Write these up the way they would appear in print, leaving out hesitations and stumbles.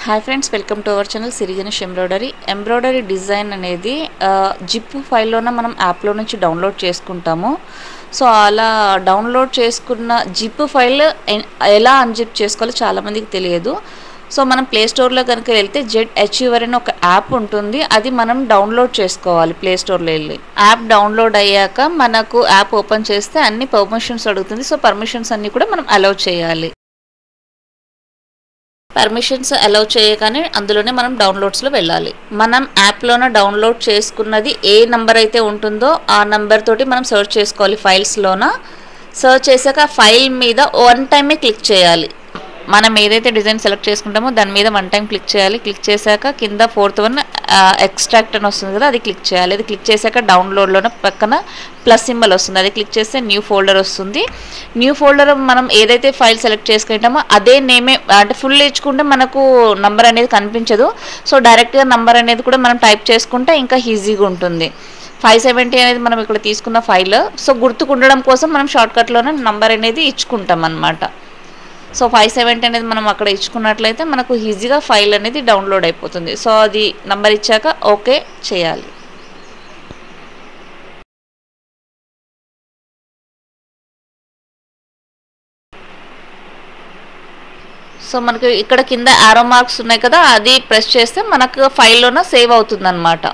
Hi friends, welcome to our channel Siriganesh embroidery design అనేది zip ఫైల్లోన మనం యాప్లో నుంచి డౌన్లోడ్ చేసుకుంటాము. సో అలా డౌన్లోడ్ చేసుకున్న జిప్ ఫైల్ ఎలా అన్జిప్ చేసుకోవాలో చాలామందికి తెలియదు. సో మనం ప్లేస్టోర్లో కనుక వెళ్తే ZHUR అని ఒక యాప్ ఉంటుంది, అది మనం డౌన్లోడ్ చేసుకోవాలి. ప్లేస్టోర్లో వెళ్ళి యాప్ డౌన్లోడ్ అయ్యాక మనకు యాప్ ఓపెన్ చేస్తే అన్ని పర్మిషన్స్ అడుగుతుంది. సో పర్మిషన్స్ అన్నీ కూడా మనం అలౌ చేయాలి. పర్మిషన్స్ అలౌ చేయగానే అందులోనే మనం డౌన్లోడ్స్లో వెళ్ళాలి. మనం యాప్లోన డౌన్లోడ్ చేసుకున్నది ఏ నెంబర్ అయితే ఉంటుందో ఆ నెంబర్ తోటి మనం సెర్చ్ చేసుకోవాలి. ఫైల్స్లోన సెర్చ్ చేశాక ఆ ఫైల్ మీద వన్ టైమే క్లిక్ చేయాలి. మనం ఏదైతే డిజైన్ సెలెక్ట్ చేసుకుంటామో దాని మీద వన్ టైం క్లిక్ చేయాలి. క్లిక్ చేశాక కింద 4th వన్ ఎక్స్ట్రాక్ట్ అని వస్తుంది కదా, అది క్లిక్ చేయాలి. అది క్లిక్ చేశాక డౌన్లోడ్లోనే పక్కన ప్లస్ సింబల్ వస్తుంది, అది క్లిక్ చేస్తే న్యూ ఫోల్డర్ వస్తుంది. న్యూ ఫోల్డర్ మనం ఏదైతే ఫైల్ సెలెక్ట్ చేసుకుంటామో అదే నేమే, అంటే ఫుల్ ఇచ్చుకుంటే మనకు నంబర్ అనేది కనిపించదు. సో డైరెక్ట్గా నంబర్ అనేది కూడా మనం టైప్ చేసుకుంటే ఇంకా ఈజీగా ఉంటుంది. 570 అనేది మనం ఇక్కడ తీసుకున్న ఫైల్. సో గుర్తుకుండడం కోసం మనం షార్ట్కట్లోనే నంబర్ అనేది ఇచ్చుకుంటాం అన్నమాట. సో 570 అనేది మనం అక్కడ ఇచ్చుకున్నట్లయితే మనకు ఈజీగా ఫైల్ అనేది డౌన్లోడ్ అయిపోతుంది. సో అది నంబర్ ఇచ్చాక ఓకే చేయాలి. సో మనకి ఇక్కడ కింద ఆరో మార్క్స్ ఉన్నాయి కదా, అది ప్రెస్ చేస్తే మనకు ఫైల్లోన సేవ్ అవుతుంది అన్నమాట.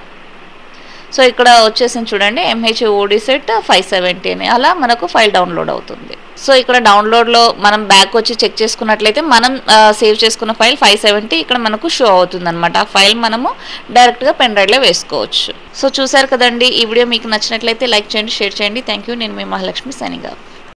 సో ఇక్కడ వచ్చేసింది చూడండి, MHOD సెట్ 570 అని, అలా మనకు ఫైల్ డౌన్లోడ్ అవుతుంది. సో ఇక్కడ డౌన్లోడ్లో మనం బ్యాక్ వచ్చి చెక్ చేసుకున్నట్లయితే మనం సేవ్ చేసుకున్న ఫైల్ 570 ఇక్కడ మనకు షో అవుతుంది అనమాట. ఆ ఫైల్ మనము డైరెక్ట్గా పెన్ డ్రైవ్లో వేసుకోవచ్చు. సో చూసారు కదండి, ఈ వీడియో మీకు నచ్చినట్లయితే లైక్ చేయండి, షేర్ చేయండి. Thank you. నేను మీ మహాలక్ష్మి సైనింగ్ ఆఫ్.